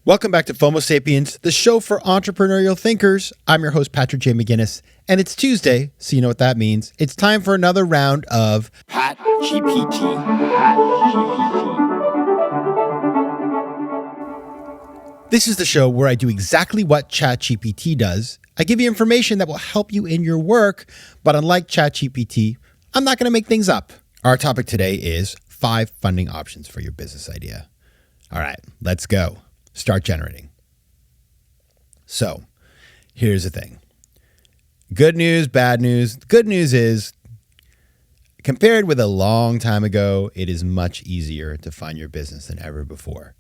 Welcome back to FOMO Sapiens, the show for entrepreneurial thinkers. I'm your host, Patrick J. McGinnis, and it's Tuesday, so you know what that means. It's time for another round of PatGPT. This is the show where I do exactly what ChatGPT does. I give you information that will help you in your work, but unlike ChatGPT, I'm not going to make things up. Our topic today is 5 funding options for your business idea. All right, let's go. Start generating. So here's the thing. Good news, bad news. Good news is, compared with a long time ago, it is much easier to fund your business than ever before.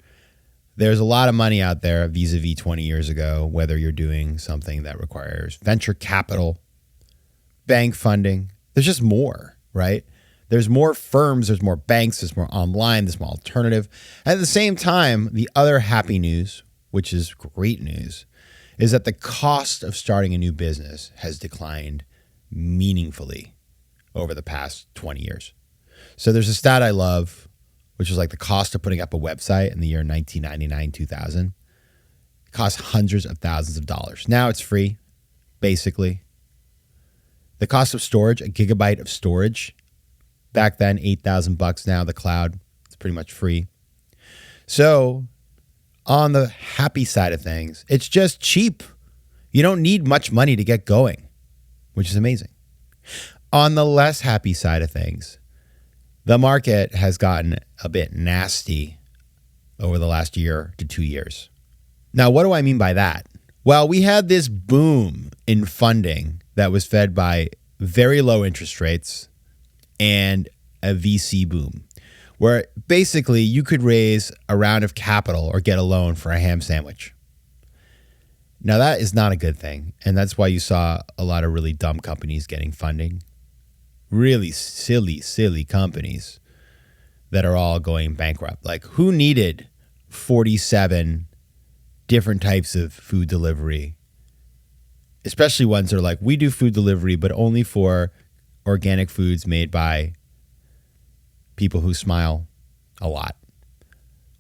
There's a lot of money out there vis-a-vis 20 years ago, whether you're doing something that requires venture capital, bank funding. There's just more, right? There's more firms, there's more banks, there's more online, there's more alternative. At the same time, the other happy news, which is great news, is that the cost of starting a new business has declined meaningfully over the past 20 years. So there's a stat I love, which is like the cost of putting up a website in the year 1999, 2000. It cost hundreds of thousands of dollars. Now it's free, basically. The cost of storage, a gigabyte of storage, back then, $8,000. Now the cloud, it's pretty much free. So on the happy side of things, it's just cheap. You don't need much money to get going, which is amazing. On the less happy side of things, the market has gotten a bit nasty over the last year to 2 years. Now, what do I mean by that? Well, we had this boom in funding that was fed by very low interest rates and a VC boom, where basically you could raise a round of capital or get a loan for a ham sandwich. Now, that is not a good thing, and that's why you saw a lot of really dumb companies getting funding. Really silly companies that are all going bankrupt. Like, who needed 47 different types of food delivery? Especially ones that are like, we do food delivery, but only for organic foods made by people who smile a lot.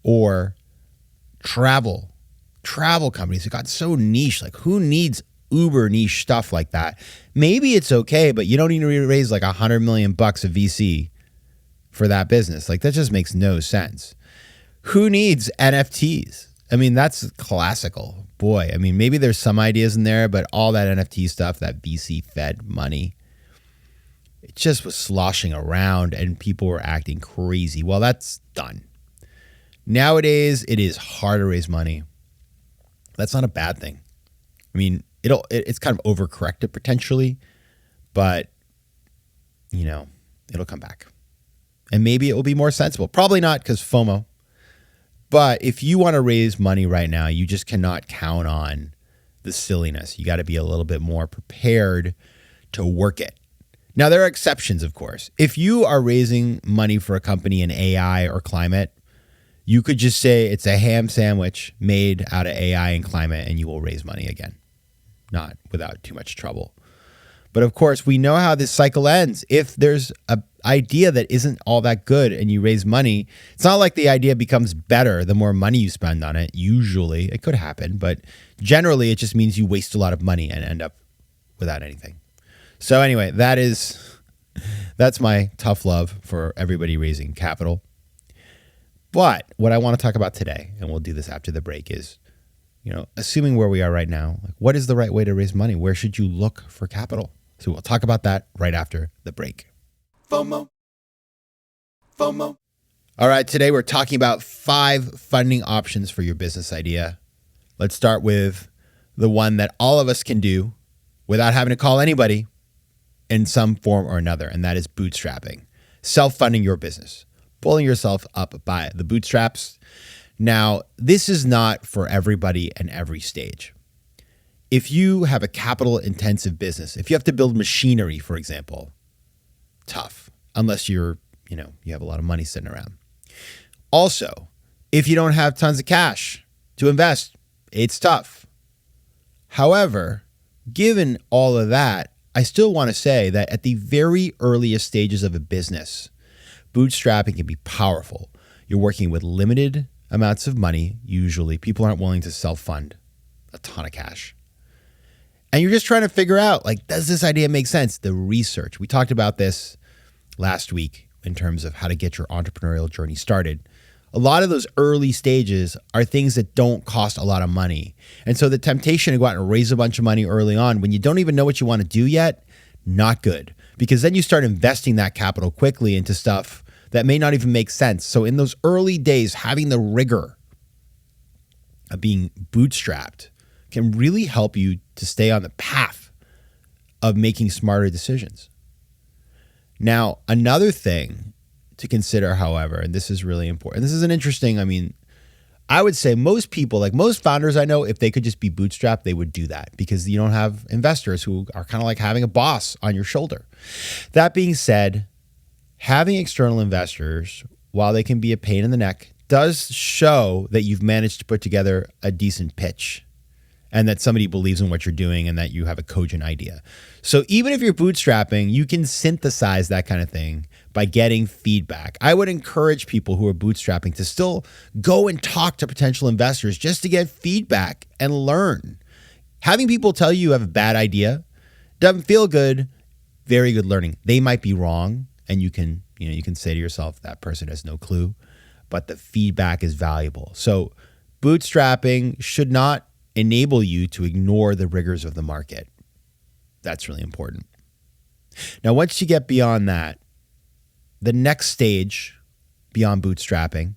Or travel companies that got so niche. Like, who needs uber niche stuff like that? Maybe it's okay, but you don't need to raise like $100 million of VC for that business. Like, that just makes no sense. Who needs NFTs? I mean, that's classical. Boy, I mean, maybe there's some ideas in there, but all that NFT stuff, that VC fed money, it just was sloshing around and people were acting crazy. Well, that's done. Nowadays, it is hard to raise money. That's not a bad thing. I mean, it's kind of overcorrected potentially, but, you know, it'll come back. And maybe it will be more sensible. Probably not, because FOMO. But if you want to raise money right now, you just cannot count on the silliness. You got to be a little bit more prepared to work it. Now, there are exceptions, of course. If you are raising money for a company in AI or climate, you could just say it's a ham sandwich made out of AI and climate, and you will raise money again, not without too much trouble. But of course, we know how this cycle ends. If there's an idea that isn't all that good and you raise money, it's not like the idea becomes better the more money you spend on it. Usually, it could happen, but generally, it just means you waste a lot of money and end up without anything. So anyway, that's my tough love for everybody raising capital. But what I want to talk about today, and we'll do this after the break, is, you know, assuming where we are right now, like, what is the right way to raise money? Where should you look for capital? So we'll talk about that right after the break. FOMO. All right, today we're talking about 5 funding options for your business idea. Let's start with the one that all of us can do without having to call anybody in some form or another, and that is bootstrapping, self-funding your business, pulling yourself up by the bootstraps. Now, this is not for everybody and every stage. If you have a capital-intensive business, if you have to build machinery, for example, tough, unless you have a lot of money sitting around. Also, if you don't have tons of cash to invest, it's tough. However, given all of that, I still want to say that at the very earliest stages of a business, bootstrapping can be powerful. You're working with limited amounts of money, usually, people aren't willing to self-fund a ton of cash. And you're just trying to figure out, like, does this idea make sense? The research. We talked about this last week in terms of how to get your entrepreneurial journey started. A lot of those early stages are things that don't cost a lot of money. And so the temptation to go out and raise a bunch of money early on when you don't even know what you want to do yet, not good. Because then you start investing that capital quickly into stuff that may not even make sense. So in those early days, having the rigor of being bootstrapped can really help you to stay on the path of making smarter decisions. Now, another thing to consider, however, and this is really important. This is an interesting, I would say most people, like most founders I know, if they could just be bootstrapped, they would do that because you don't have investors who are kind of like having a boss on your shoulder. That being said, having external investors, while they can be a pain in the neck, does show that you've managed to put together a decent pitch and that somebody believes in what you're doing and that you have a cogent idea. So even if you're bootstrapping, you can synthesize that kind of thing by getting feedback. I would encourage people who are bootstrapping to still go and talk to potential investors just to get feedback and learn. Having people tell you have a bad idea doesn't feel good. Very good learning. They might be wrong, and you can say to yourself, that person has no clue, but the feedback is valuable. So bootstrapping should not enable you to ignore the rigors of the market. That's really important. Now, once you get beyond that, the next stage beyond bootstrapping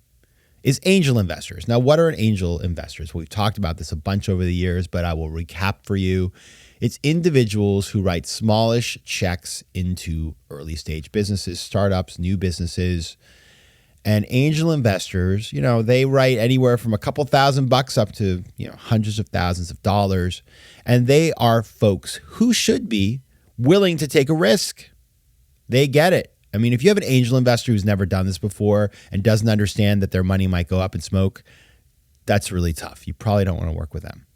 is angel investors. Now, what are angel investors? We've talked about this a bunch over the years, but I will recap for you. It's individuals who write smallish checks into early stage businesses, startups, new businesses. And angel investors, they write anywhere from a couple $1,000 up to, hundreds of thousands of dollars. And they are folks who should be willing to take a risk. They get it. If you have an angel investor who's never done this before and doesn't understand that their money might go up in smoke, that's really tough. You probably don't want to work with them.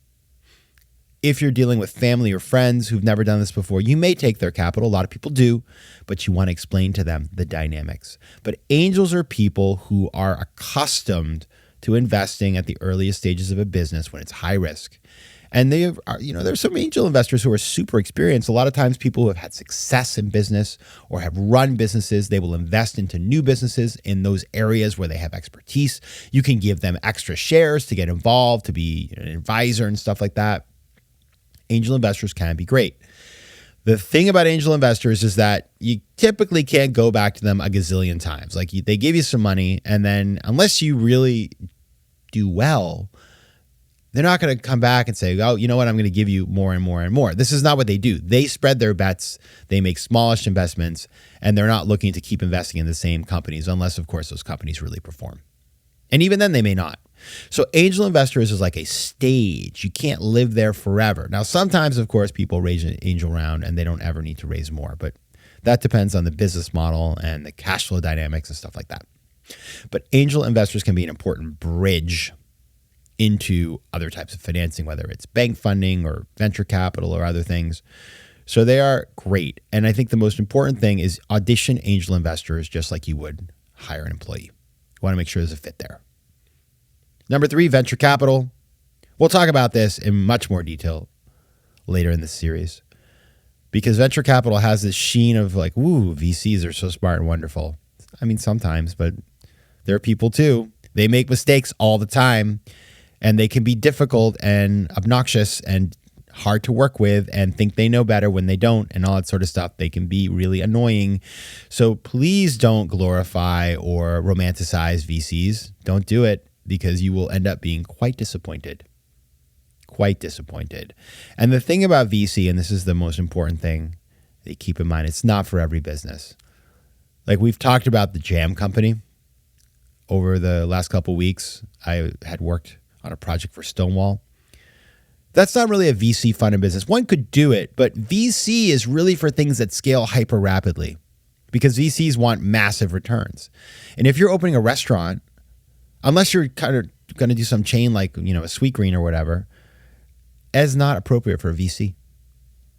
If you're dealing with family or friends who've never done this before, you may take their capital. A lot of people do, but you want to explain to them the dynamics. But angels are people who are accustomed to investing at the earliest stages of a business when it's high risk. And they are, there's some angel investors who are super experienced. A lot of times people who have had success in business or have run businesses, they will invest into new businesses in those areas where they have expertise. You can give them extra shares to get involved, to be an advisor and stuff like that. Angel investors can be great. The thing about angel investors is that you typically can't go back to them a gazillion times. Like they give you some money, and then unless you really do well, they're not going to come back and say, oh, you know what, I'm going to give you more and more and more. This is not what they do. They spread their bets. They make smallish investments, and they're not looking to keep investing in the same companies unless, of course, those companies really perform. And even then, they may not. So angel investors is like a stage. You can't live there forever. Now, sometimes, of course, people raise an angel round and they don't ever need to raise more, but that depends on the business model and the cash flow dynamics and stuff like that. But angel investors can be an important bridge into other types of financing, whether it's bank funding or venture capital or other things. So they are great. And I think the most important thing is audition angel investors just like you would hire an employee. You want to make sure there's a fit there. Number 3, venture capital. We'll talk about this in much more detail later in this series because venture capital has this sheen of like, ooh, VCs are so smart and wonderful. Sometimes, but there are people too. They make mistakes all the time and they can be difficult and obnoxious and hard to work with and think they know better when they don't and all that sort of stuff. They can be really annoying. So please don't glorify or romanticize VCs. Don't do it, because you will end up being quite disappointed. Quite disappointed. And the thing about VC, and this is the most important thing that you keep in mind, it's not for every business. Like we've talked about the Jam Company over the last couple of weeks. I had worked on a project for Stonewall. That's not really a VC funded business. One could do it, but VC is really for things that scale hyper rapidly because VCs want massive returns. And if you're opening a restaurant, unless you're kind of going to do some chain like, a Sweetgreen or whatever, is not appropriate for a VC.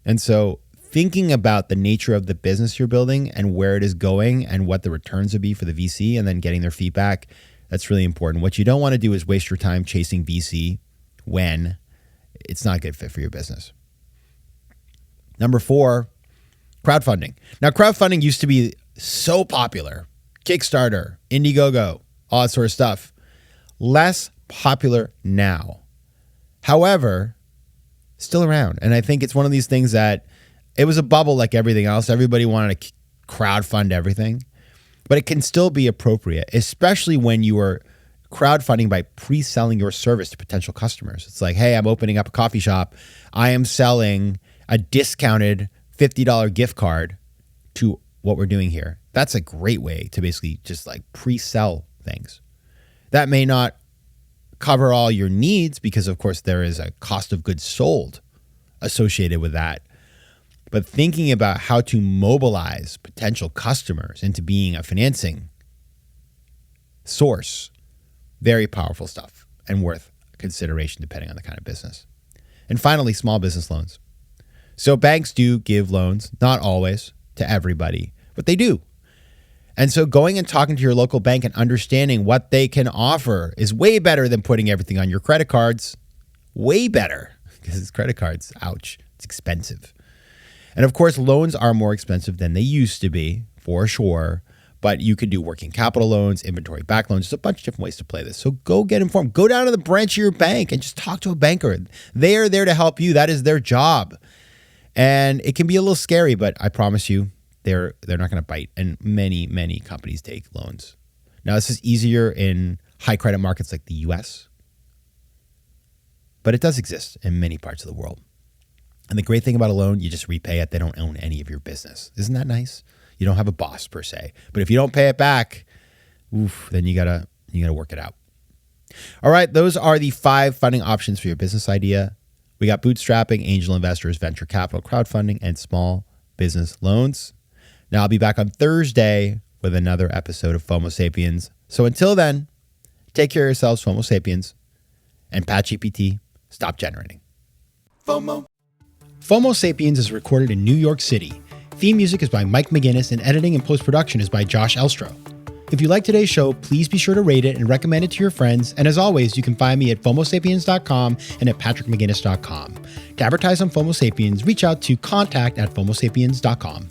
And so thinking about the nature of the business you're building and where it is going and what the returns would be for the VC and then getting their feedback, That's really important. What you don't want to do is waste your time chasing VC when it's not a good fit for your business. Number 4, crowdfunding. Now, crowdfunding used to be so popular. Kickstarter, Indiegogo, all that sort of stuff. Less popular now. However, still around. And I think it's one of these things that it was a bubble like everything else. Everybody wanted to crowdfund everything. But it can still be appropriate, especially when you are crowdfunding by pre-selling your service to potential customers. It's like, hey, I'm opening up a coffee shop. I am selling a discounted $50 gift card to what we're doing here. That's a great way to basically just like pre-sell things. That may not cover all your needs because, of course, there is a cost of goods sold associated with that. But thinking about how to mobilize potential customers into being a financing source, very powerful stuff and worth consideration depending on the kind of business. And finally, small business loans. So banks do give loans, not always to everybody, but they do. And so going and talking to your local bank and understanding what they can offer is way better than putting everything on your credit cards. Way better because it's credit cards. Ouch. It's expensive. And of course, loans are more expensive than they used to be, for sure. But you could do working capital loans, inventory back loans. There's a bunch of different ways to play this. So go get informed. Go down to the branch of your bank and just talk to a banker. They are there to help you. That is their job. And it can be a little scary, but I promise you, they're not going to bite. And many companies take loans. Now, this is easier in high credit markets like the US, but it does exist in many parts of the world. And the great thing about a loan, you just repay it. They don't own any of your business. Isn't that nice? You don't have a boss per se. But if you don't pay it back, then you gotta work it out. All right, those are the 5 funding options for your business idea. We got bootstrapping, angel investors, venture capital, crowdfunding, and small business loans. Now I'll be back on Thursday with another episode of FOMO Sapiens. So until then, take care of yourselves, FOMO Sapiens, and PatGPT, stop generating. FOMO. FOMO Sapiens is recorded in New York City. Theme music is by Mike McGinnis and editing and post-production is by Josh Elstro. If you like today's show, please be sure to rate it and recommend it to your friends. And as always, you can find me at FOMOSapiens.com and at PatrickMcGinnis.com. To advertise on FOMO Sapiens, reach out to contact@FOMOSapiens.com.